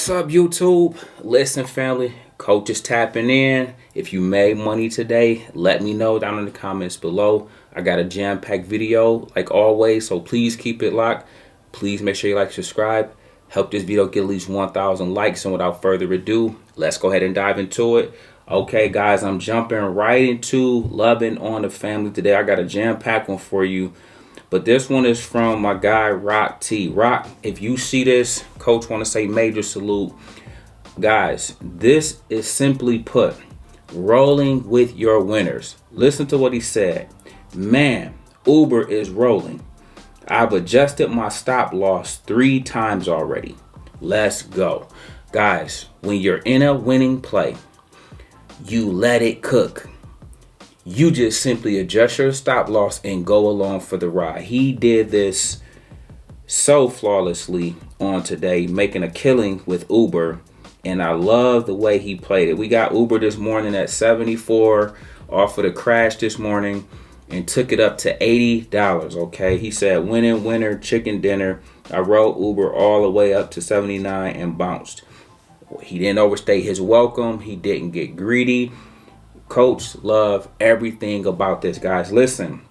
What's up, YouTube? Listen, family, coach is tapping in. If you made money today, let me know down in the comments below. I got a jam-packed video like always, so please keep it locked. Please make sure you like, subscribe. Help this video get at least 1,000 likes. And without further ado, let's go ahead and dive into it. Okay, guys, I'm jumping right into loving on the family today. I got a jam-packed one for you. But this one is from my guy, Rock T. Rock, if you see this, coach want to say major salute. Guys, this is simply put, rolling with your winners. Listen to what he said. Man, Uber is rolling. I've adjusted my stop loss 3 times already. Let's go. Guys, when you're in a winning play, you let it cook. You just simply adjust your stop loss and go along for the ride. He did this so flawlessly on today, making a killing with Uber. And I love the way he played it. We got Uber this morning at 74 off of the crash this morning and took it up to $80. Okay, he said winning winner chicken dinner. I rode Uber all the way up to 79 and bounced. He didn't overstay his welcome. He didn't get greedy. Coach love everything about this, guys. Listen,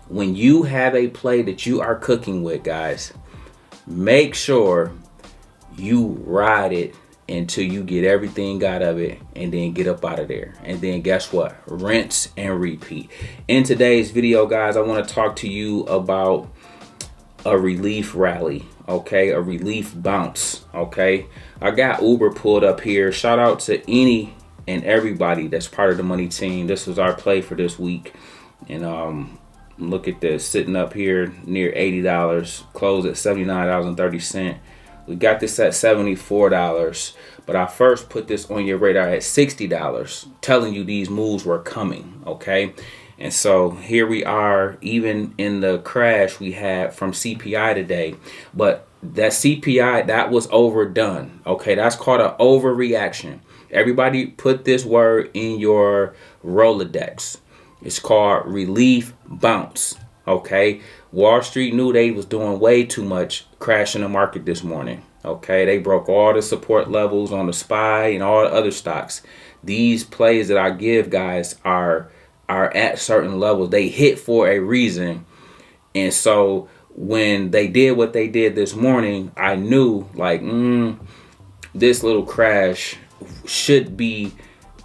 when you have a play that you are cooking with, guys, make sure you ride it until you get everything out of it and then get up out of there. And then guess what? Rinse and repeat. In today's video, guys, I want to talk to you about a relief rally, okay? A relief bounce, okay? I got Uber pulled up here. Shout out to any and everybody that's part of the money team. This was our play for this week. And look at this, sitting up here near $80, closed at $79.30. We got this at $74, but I first put this on your radar at $60, telling you these moves were coming, okay? And so here we are, even in the crash we had from CPI today. But that CPI, that was overdone, okay? That's called an overreaction. Everybody put this word in your Rolodex. It's called relief bounce, okay? Wall Street knew they was doing way too much crashing the market this morning, okay? They broke all the support levels on the SPY and all the other stocks. These plays that I give, guys, are at certain levels. They hit for a reason. And so when they did what they did this morning, I knew, like, this little crash should be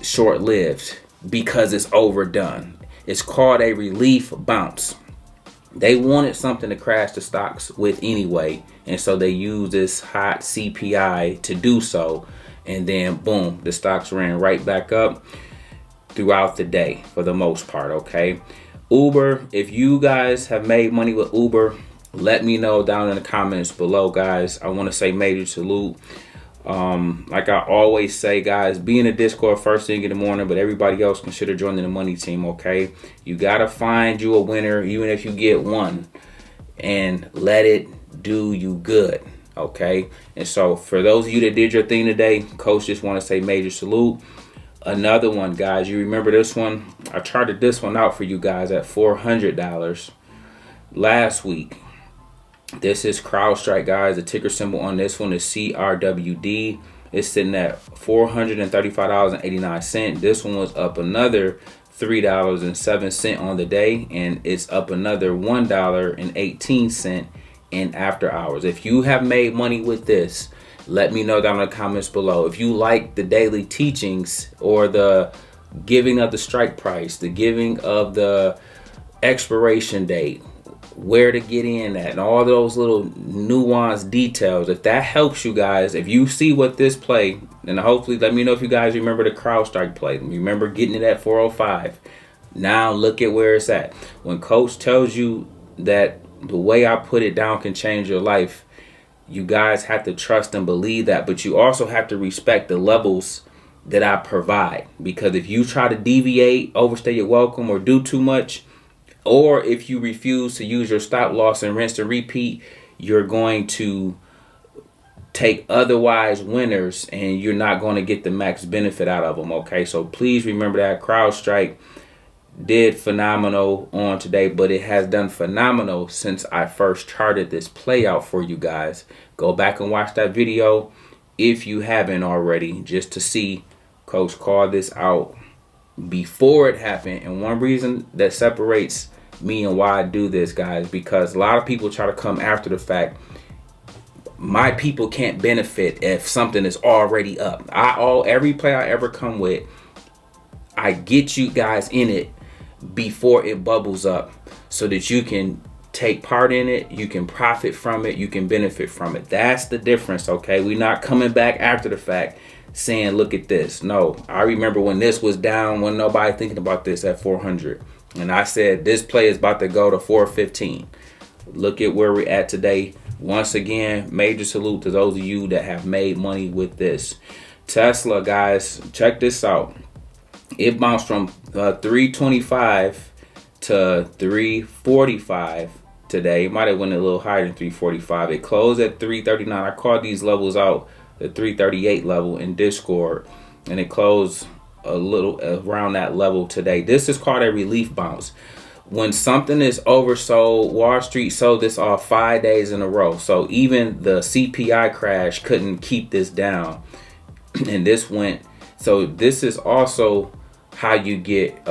short-lived because it's overdone. It's called a relief bounce. They wanted something to crash the stocks with anyway, and so they used this hot CPI to do so, and then boom, the stocks ran right back up throughout the day for the most part, okay? Uber, if you guys have made money with Uber, let me know down in the comments below, guys. I want to say major salute. Like I always say, guys, be in the Discord first thing in the morning, but everybody else consider joining the money team, okay? You gotta find you a winner, even if you get one, and let it do you good, okay? And so for those of you that did your thing today, coach just want to say major salute. Another one, guys, you remember this one? I charted this one out for you guys at $400 last week. This is CrowdStrike, guys. The ticker symbol on this one is CRWD. It's sitting at $435.89. This one was up another $3.07 on the day, and it's up another $1.18 in after hours. If you have made money with this, let me know down in the comments below. If you like the daily teachings or the giving of the strike price, the giving of the expiration date, where to get in at, and all those little nuanced details, if that helps you guys, if you see what this play, then hopefully let me know if you guys remember the CrowdStrike play. Remember getting it at 405. Now look at where it's at. When coach tells you that the way I put it down can change your life, you guys have to trust and believe that, but you also have to respect the levels that I provide, because if you try to deviate, overstay your welcome, or do too much, or if you refuse to use your stop loss and rinse and repeat, you're going to take otherwise winners and you're not going to get the max benefit out of them, okay? So please remember that CrowdStrike did phenomenal on today, but it has done phenomenal since I first charted this play out for you guys. Go back and watch that video. if you haven't already, just to see. Coach called this out before it happened. And one reason that separates me and why I do this, guys, because a lot of people try to come after the fact. My people can't benefit if something is already up. Every play I ever come with, I get you guys in it before it bubbles up so that you can take part in it, you can profit from it, you can benefit from it. That's the difference, okay? We're not coming back after the fact saying, look at this. No, I remember when this was down, when nobody thinking about this at 400. And I said, this play is about to go to 415. Look at where we're at today. Once again, major salute to those of you that have made money with this. Tesla, guys, check this out. It bounced from 325 to 345 today. It might have went a little higher than 345. It closed at 339. I called these levels out, the 338 level in Discord, and it closed a little around that level today. This is called a relief bounce. When something is oversold, Wall Street sold this off 5 days in a row. So even the CPI crash couldn't keep this down. And this went. So this is also how you get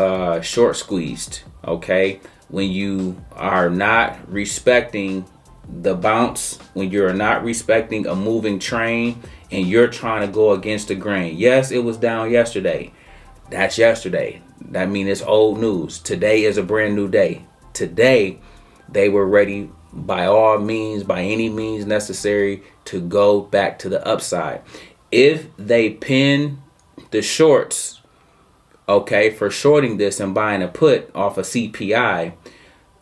short squeezed. Okay. When you are not respecting the bounce, when you're not respecting a moving train and you're trying to go against the grain. Yes, it was down yesterday. That's yesterday. That means it's old news. Today is a brand new day. Today, they were ready by all means, by any means necessary to go back to the upside. If they pin the shorts, okay, for shorting this and buying a put off a CPI,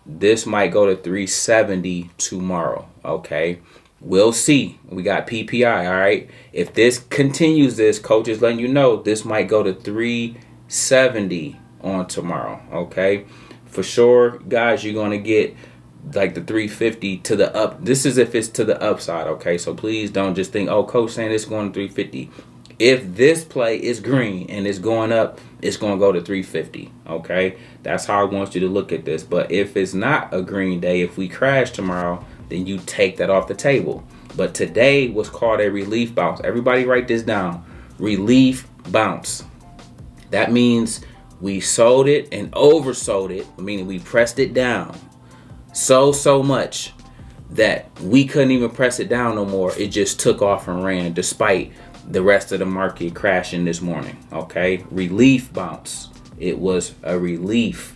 this might go to 370 tomorrow, okay? We'll see. We got PPI, all right? If this continues, this coach is letting you know this might go to 370 on tomorrow, okay? For sure, guys, you're going to get like the 350 to the up. This is if it's to the upside, okay? So please don't just think, oh, coach saying it's going to 350. If this play is green and it's going up, it's going to go to 350, okay? That's how I want you to look at this. But if it's not a green day, if we crash tomorrow, then you take that off the table. But today was called a relief bounce. Everybody write this down. Relief bounce. That means we sold it and oversold it, meaning we pressed it down so much that we couldn't even press it down no more. It just took off and ran despite the rest of the market crashing this morning, okay? Relief bounce. It was a relief.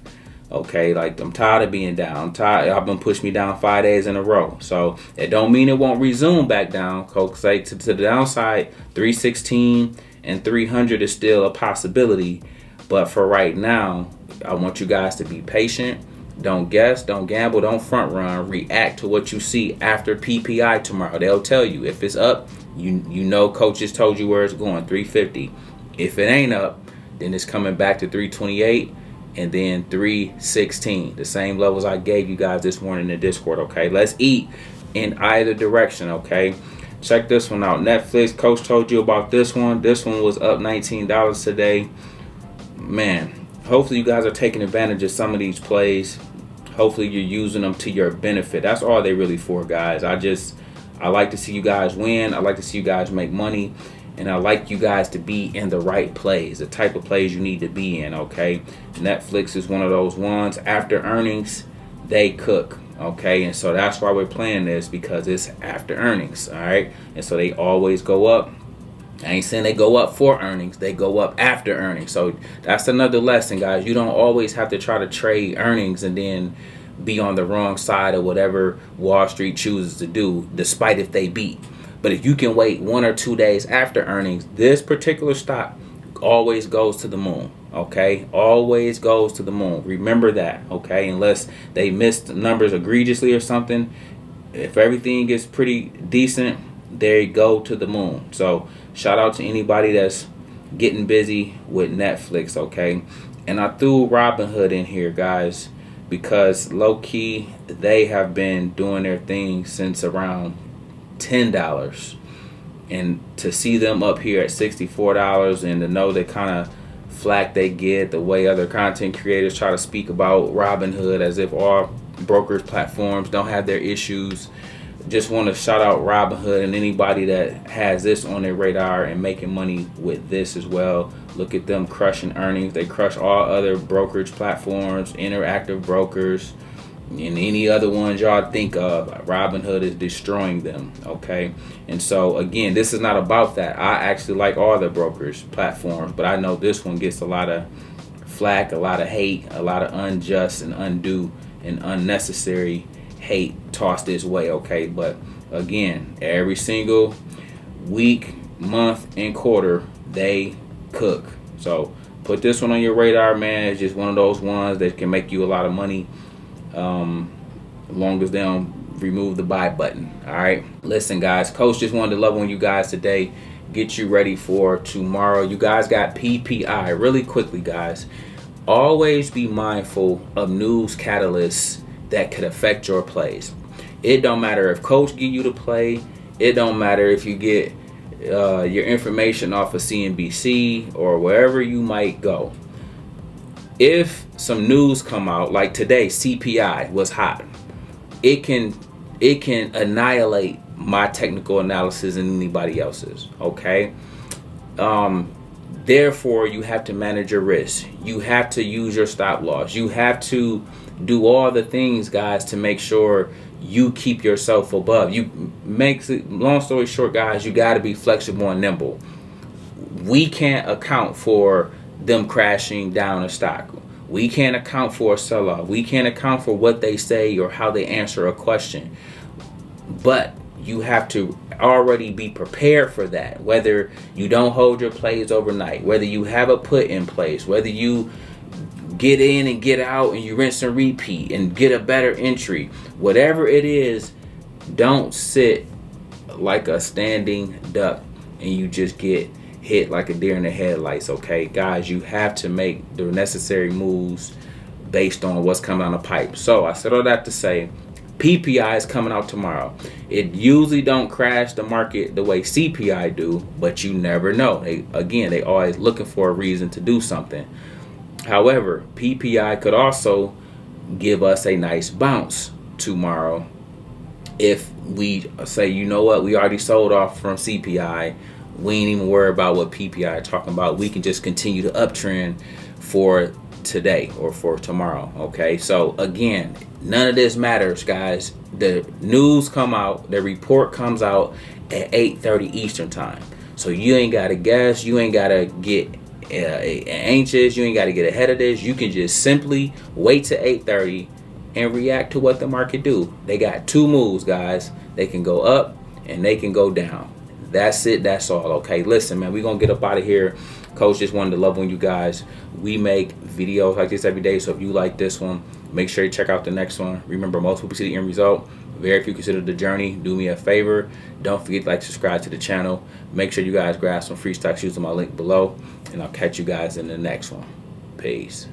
Okay, like I'm tired of being down. I'm tired. I've been pushing me down 5 days in a row. So it don't mean it won't resume back down. Coach say to the downside, 316 and 300 is still a possibility. But for right now, I want you guys to be patient. Don't guess, don't gamble, don't front run. React to what you see after PPI tomorrow. They'll tell you if it's up. You know, coaches told you where it's going, 350. If it ain't up, then it's coming back to 328. And then 316, the same levels I gave you guys this morning in the Discord, okay? Let's eat in either direction, okay? Check this one out. Netflix, coach told you about this one. This one was up $19 today. Man, hopefully you guys are taking advantage of some of these plays. Hopefully you're using them to your benefit. That's all they really for, guys. I like to see you guys win. I like to see you guys make money. And I like you guys to be in the right plays, the type of plays you need to be in, okay? Netflix is one of those ones. After earnings, they cook, okay? And so that's why we're playing this, because it's after earnings, all right? And so they always go up. I ain't saying they go up for earnings. They go up after earnings. So that's another lesson, guys. You don't always have to try to trade earnings and then be on the wrong side of whatever Wall Street chooses to do, despite if they beat. But if you can wait 1 or 2 days after earnings, this particular stock always goes to the moon, okay? Always goes to the moon. Remember that, okay? Unless they missed numbers egregiously or something. If everything is pretty decent, they go to the moon. So shout out to anybody that's getting busy with Netflix, okay? And I threw Robinhood in here, guys, because low-key, they have been doing their thing since around $10, and to see them up here at $64 and to know the kind of flack they get, the way other content creators try to speak about Robinhood as if all brokers platforms don't have their issues. just want to shout out Robinhood and anybody that has this on their radar and making money with this as well. Look at them crushing earnings. They crush all other brokerage platforms, interactive brokers, and any other ones y'all think of. Robinhood is destroying them, okay? And so again, this is not about that. I actually like all the brokers platforms, but I know this one gets a lot of flack, a lot of hate, a lot of unjust and undue and unnecessary hate tossed this way, okay? But again, every single week, month, and quarter, they cook. So put this one on your radar, man. It's just one of those ones that can make you a lot of money, as long as they don't remove the buy button. All right, listen guys, coach just wanted to love on you guys today, get you ready for tomorrow. You guys got PPI. Really quickly guys, always be mindful of news catalysts that could affect your plays. It don't matter if coach give you the play. It don't matter if you get your information off of CNBC or wherever you might go. If some news come out, like today CPI was hot, it can annihilate my technical analysis and anybody else's, okay? Therefore, you have to manage your risk. You have to use your stop loss. You have to do all the things, guys, to make sure you keep yourself above. Long story short, guys, you got to be flexible and nimble. We can't account for them crashing down a stock. We can't account for a sell-off. We can't account for what they say or how they answer a question. But you have to already be prepared for that. Whether you don't hold your plays overnight, whether you have a put in place, whether you get in and get out and you rinse and repeat and get a better entry, whatever it is, don't sit like a standing duck and you just get hit like a deer in the headlights, okay? Guys, you have to make the necessary moves based on what's coming down the pipe. So I said all that to say, PPI is coming out tomorrow. It usually don't crash the market the way CPI do, but you never know. They always looking for a reason to do something. However, PPI could also give us a nice bounce tomorrow if we say, you know what, we already sold off from CPI. We ain't even worry about what PPI is talking about. We can just continue to uptrend for today or for tomorrow, okay? So again, none of this matters, guys. The news come out, the report comes out at 8:30 Eastern time. So you ain't got to guess. You ain't got to get anxious. You ain't got to get ahead of this. You can just simply wait to 8:30 and react to what the market do. They got two moves, guys. They can go up and they can go down. That's it. That's all. Okay. Listen, man, we're going to get up out of here. Coach just wanted to love on you guys. We make videos like this every day. So if you like this one, make sure you check out the next one. Remember, most people see the end result. Very few consider the journey. Do me a favor. Don't forget to like, subscribe to the channel. Make sure you guys grab some free stocks using my link below. And I'll catch you guys in the next one. Peace.